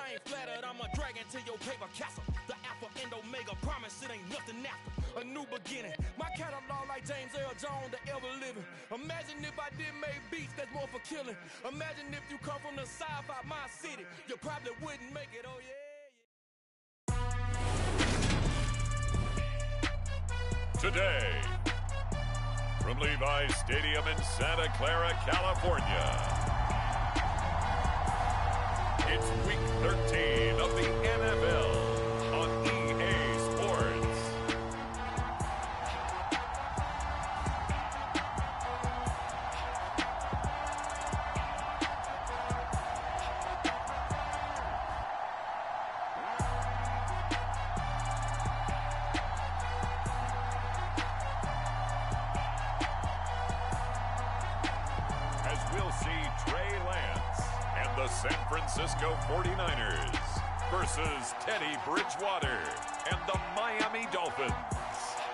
I ain't flattered, I'm a dragon to your paper castle. The alpha and omega, promise it ain't nothing after. A new beginning, my catalog like James Earl Jones, the ever living. Imagine if I did make beats that's more for killing. Imagine if you come from the sci-fi my city, you probably wouldn't make it, oh yeah. Today, from Levi's Stadium in Santa Clara, California, it's Week 13 of the NFL on EA Sports. San Francisco 49ers versus Teddy Bridgewater and the Miami Dolphins.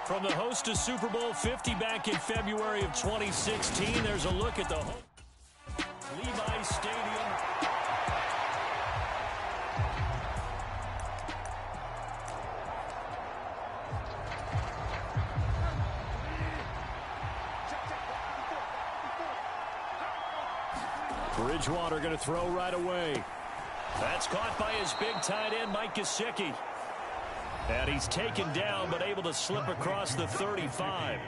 From the host to Super Bowl 50 back in February of 2016, there's a look at the Levi's Stadium. Bridgewater going to throw right away. That's caught by his big tight end, Mike Gesicki. And he's taken down, but able to slip across the 35.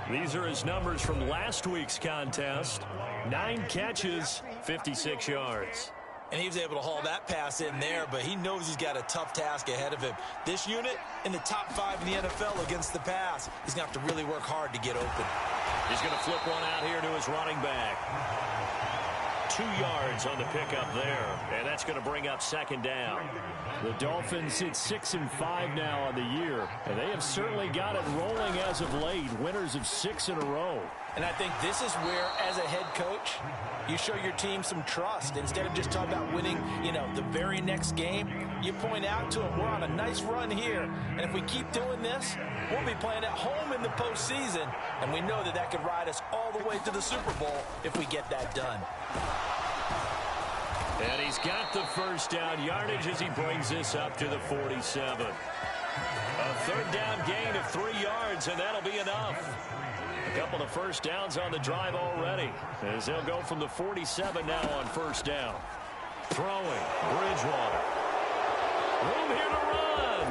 These are his numbers from last week's contest. 9 catches, 56 yards. And he was able to haul that pass in there, but he knows he's got a tough task ahead of him. This unit in the top 5 in the NFL against the pass. He's going to have to really work hard to get open. He's going to flip one out here to his running back. 2 yards on the pickup there, and that's going to bring up second down. The Dolphins sit 6-5 now on the year, and they have certainly got it rolling as of late, winners of 6 in a row. And I think this is where, as a head coach, you show your team some trust. Instead of just talking about winning, the very next game, you point out to them, we're on a nice run here, and if we keep doing this, we'll be playing at home in the postseason, and we know that could ride us all the way to the Super Bowl if we get that done. And he's got the first down yardage as he brings this up to the 47. A third down gain of 3 yards, and that'll be enough. A couple of first downs on the drive already, as they'll go from the 47 now on first down. Throwing, Bridgewater. Room here to run.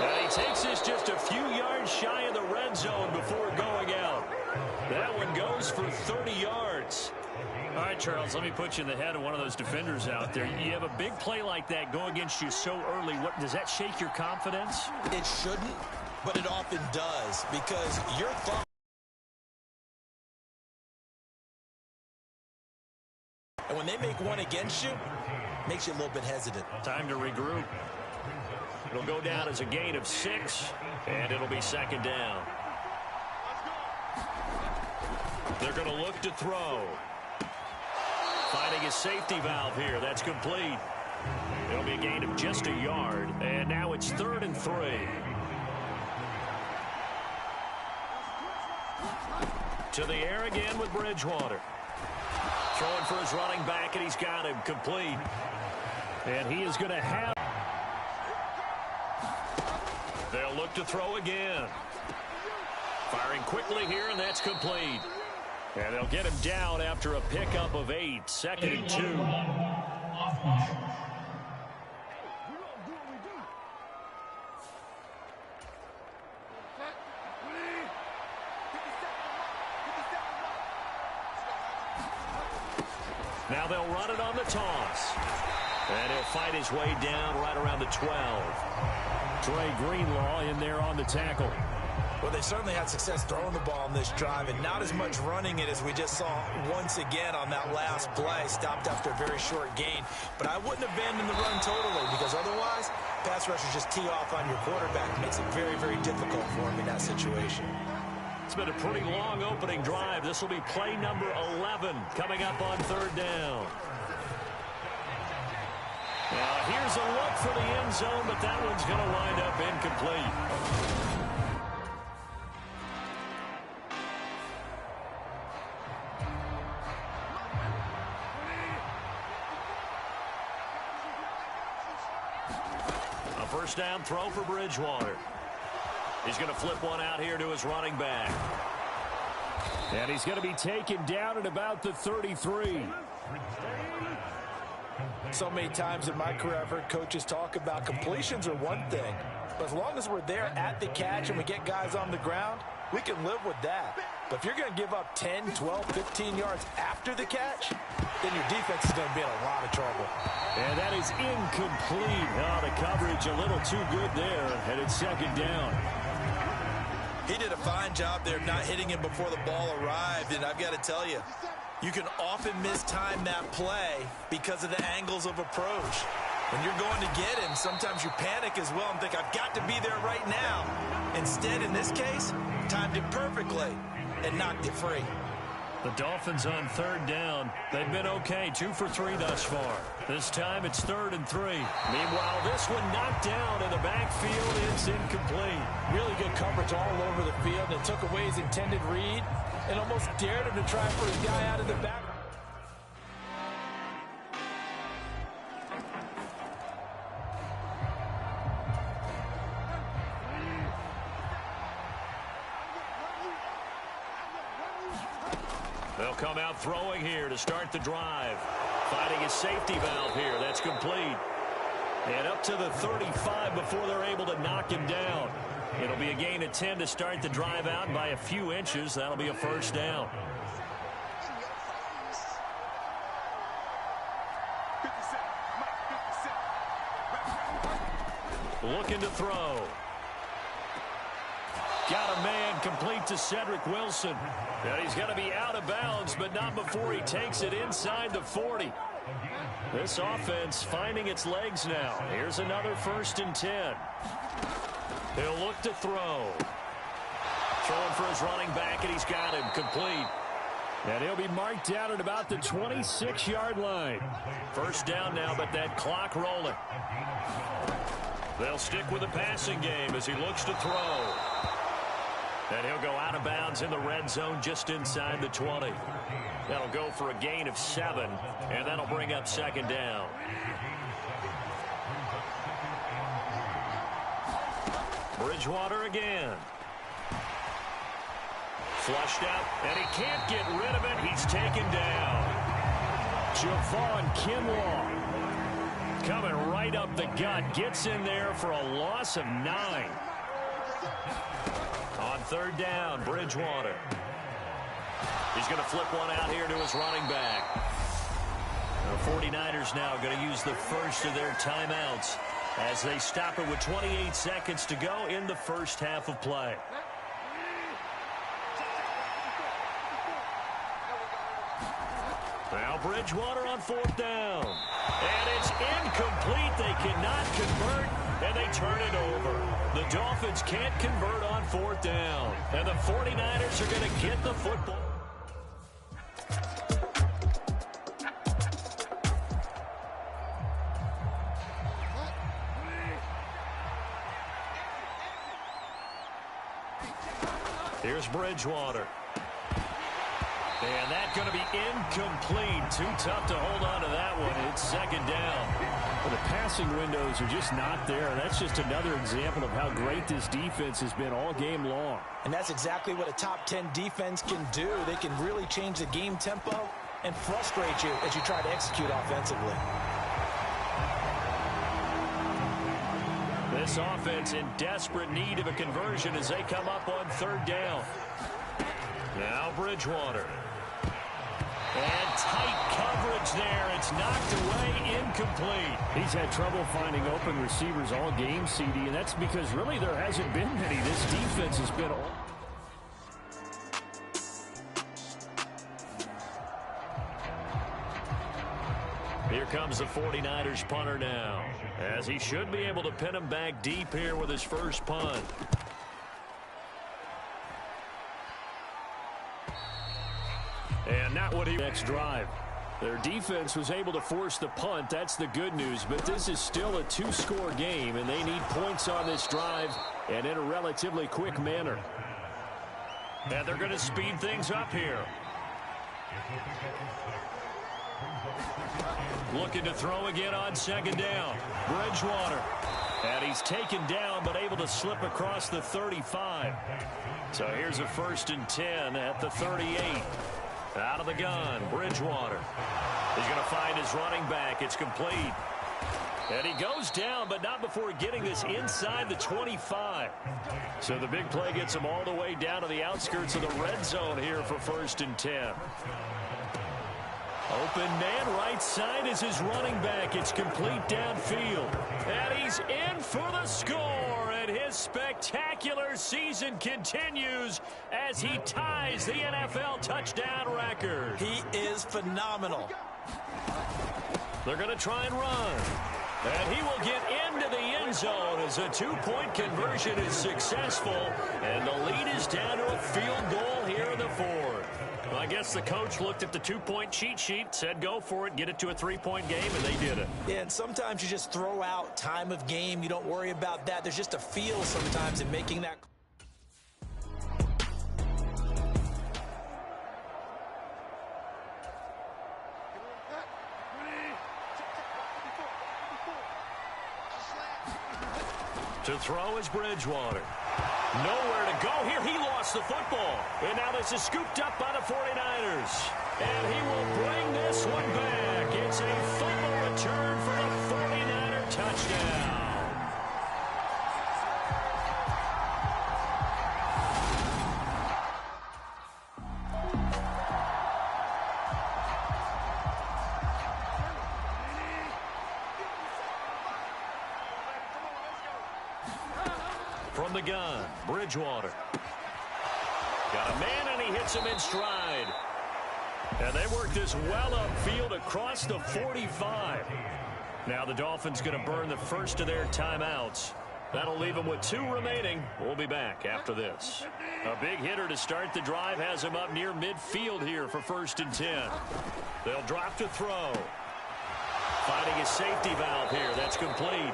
And he takes this just a few yards shy of the red zone before going out. That one goes for 30 yards. All right, Charles, let me put you in the head of one of those defenders out there. You have a big play like that go against you so early. Does that shake your confidence? It shouldn't, but it often does, because your thought. And when they make one against you, it makes you a little bit hesitant. Time to regroup. It'll go down as a gain of 6, and it'll be second down. They're going to look to throw. Finding his safety valve here. That's complete. It'll be a gain of just a yard, and now it's 3rd and 3. To the air again with Bridgewater. Throwing for his running back, and he's got him complete. And he is going to have. They'll look to throw again. Firing quickly here, and that's complete. And they'll get him down after a pickup of 8, 2nd and 2. Now they'll run it on the toss. And he'll fight his way down right around the 12. Dre Greenlaw in there on the tackle. Well, they certainly had success throwing the ball on this drive, and not as much running it as we just saw once again on that last play. Stopped after a very short gain. But I wouldn't abandon the run totally, because otherwise, pass rushers just tee off on your quarterback. It makes it very, very difficult for him in that situation. It's been a pretty long opening drive. This will be play number 11 coming up on 3rd down. Now, here's a look for the end zone, but that one's going to wind up incomplete. first down throw for Bridgewater. He's going to flip one out here to his running back. And he's going to be taken down at about the 33. So many times in my career I've heard coaches talk about completions are one thing. But as long as we're there at the catch and we get guys on the ground, we can live with that. But if you're going to give up 10, 12, 15 yards after the catch, then your defense is going to be in a lot of trouble. And that is incomplete. Oh, the coverage a little too good there, and it's second down. He did a fine job there not hitting him before the ball arrived, and I've got to tell you, you can often mistime that play because of the angles of approach. When you're going to get him, sometimes you panic as well and think, I've got to be there right now. Instead, in this case, timed it perfectly and knocked it free. The Dolphins on third down. They've been okay, 2 for 3 thus far. This time it's 3rd and 3. Meanwhile, this one knocked down in the backfield. It's incomplete. Really good coverage all over the field, and it took away his intended read and almost dared him to try for his guy out of the back. They'll come out throwing here to start the drive. Finding his safety valve here. That's complete. And up to the 35 before they're able to knock him down. It'll be a gain of 10 to start the drive out by a few inches. That'll be a first down. Looking to throw. Got a man complete to Cedric Wilson. And he's going to be out of bounds, but not before he takes it inside the 40. This offense finding its legs now. Here's another 1st and 10. He'll look to throw. Throwing for his running back, and he's got him complete. And he'll be marked down at about the 26-yard line. First down now, but that clock rolling. They'll stick with the passing game as he looks to throw. And he'll go out of bounds in the red zone just inside the 20. That'll go for a gain of 7, and that'll bring up second down. Bridgewater again. Flushed out, and he can't get rid of it. He's taken down. Javon Kinlaw. Coming right up the gut. Gets in there for a loss of 9. On third down, Bridgewater. He's going to flip one out here to his running back. The 49ers now going to use the first of their timeouts as they stop it with 28 seconds to go in the first half of play. Now Bridgewater on 4th down. And it's incomplete. They cannot convert, and they turn it over. The Dolphins can't convert on 4th down. And the 49ers are going to get the football. Here's Bridgewater. And that's going to be incomplete. Too tough to hold on to that one. It's second down. Well, the passing windows are just not there. That's just another example of how great this defense has been all game long. And that's exactly what a top 10 defense can do. They can really change the game tempo and frustrate you as you try to execute offensively. This offense in desperate need of a conversion as they come up on third down. Now Bridgewater. And tight coverage there. It's knocked away, incomplete. He's had trouble finding open receivers all game, CD, and that's because really there hasn't been many. This defense has been all... Here comes the 49ers punter now, as he should be able to pin him back deep here with his first punt. And not what he next drive. Their defense was able to force the punt. That's the good news. But this is still a 2-score game, and they need points on this drive and in a relatively quick manner. And they're going to speed things up here. Looking to throw again on second down. Bridgewater. And he's taken down but able to slip across the 35. So here's a 1st and 10 at the 38. Out of the gun, Bridgewater. He's going to find his running back. It's complete. And he goes down, but not before getting this inside the 25. So the big play gets him all the way down to the outskirts of the red zone here for 1st and 10. Open man right side is his running back. It's complete downfield. And he's in for the score. And his spectacular season continues as he ties the NFL touchdown record. He is phenomenal. They're going to try and run. And he will get into the end zone as a 2-point conversion is successful. And the lead is down to a field goal here in the 4th. Well, I guess the coach looked at the 2-point cheat sheet, said go for it, get it to a 3-point game, and they did it. Yeah, and sometimes you just throw out time of game. You don't worry about that. There's just a feel sometimes in making that. To throw is Bridgewater. Nowhere to go here. He lost the football. And now this is scooped up by the 49ers. And he will bring this one back. It's a fumble return for the 49er touchdown. From the gun, Bridgewater. Got a man, and he hits him in stride. And they work this well upfield across the 45. Now the Dolphins going to burn the first of their timeouts. That'll leave them with 2 remaining. We'll be back after this. A big hitter to start the drive has him up near midfield here for 1st and 10. They'll drop to throw. Finding his safety valve here. That's complete.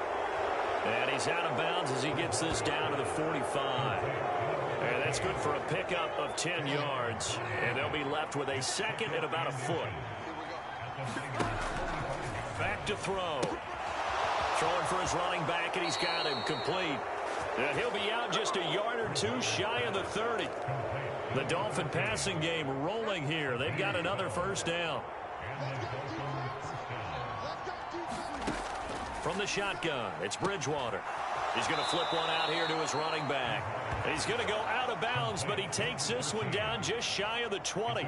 And he's out of bounds as he gets this down to the 45. And that's good for a pickup of 10 yards. And they'll be left with a 2nd and about a foot. Back to throw. Throwing for his running back, and he's got him complete. And he'll be out just a yard or 2 shy of the 30. The Dolphin passing game rolling here. They've got another 1st down. From the shotgun, it's Bridgewater. He's going to flip one out here to his running back. He's going to go out of bounds, but he takes this one down just shy of the 20.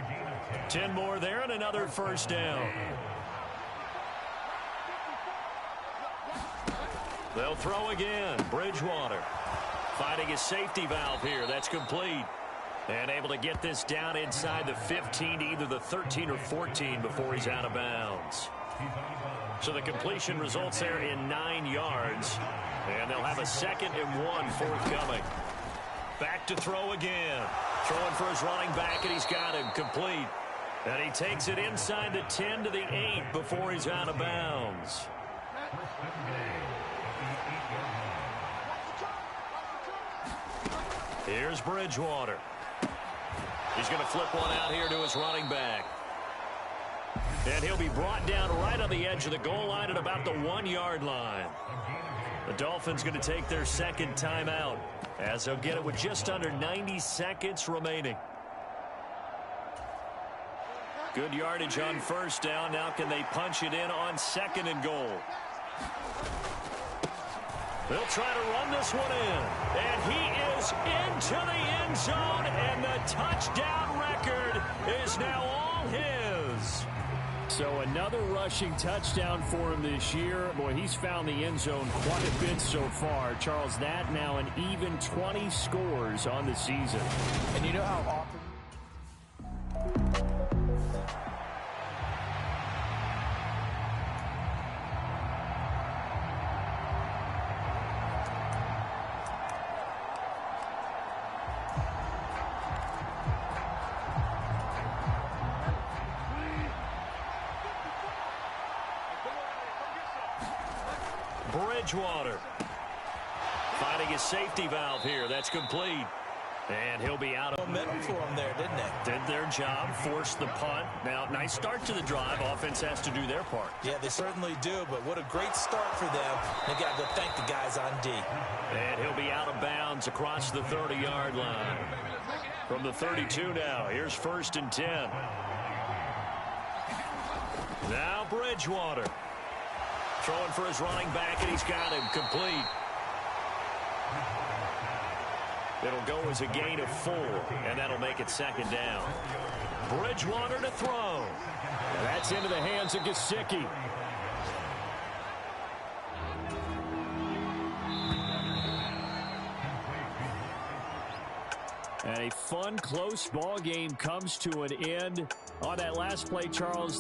10 more there and another 1st down. They'll throw again. Bridgewater finding his safety valve here. That's complete. And able to get this down inside the 15 to either the 13 or 14 before he's out of bounds. So the completion results there in 9 yards. And they'll have a 2nd and 1 forthcoming. Back to throw again. Throwing for his running back, and he's got him complete. And he takes it inside the 10 to the 8 before he's out of bounds. Here's Bridgewater. He's going to flip one out here to his running back. And he'll be brought down right on the edge of the goal line at about the 1-yard line. The Dolphins going to take their 2nd timeout as they'll get it with just under 90 seconds remaining. Good yardage on 1st down. Now can they punch it in on 2nd and goal? They'll try to run this one in. And he is into the end zone. And the touchdown record is now all his. So another rushing touchdown for him this year. Boy, he's found the end zone quite a bit so far. Charles, that now an even 20 scores on the season. And you know how often... Bridgewater finding his safety valve here. That's complete. And he'll be out of momentum for them there, didn't they? Did their job, forced the punt. Now, nice start to the drive. Offense has to do their part. Yeah, they certainly do, but what a great start for them. They got to go thank the guys on D. And he'll be out of bounds across the 30-yard line. From the 32 now, here's 1st and 10. Now Bridgewater. Throwing for his running back, and he's got him complete. It'll go as a gain of 4, and that'll make it 2nd down. Bridgewater to throw. And that's into the hands of Gesicki. And a fun, close ball game comes to an end on that last play, Charles.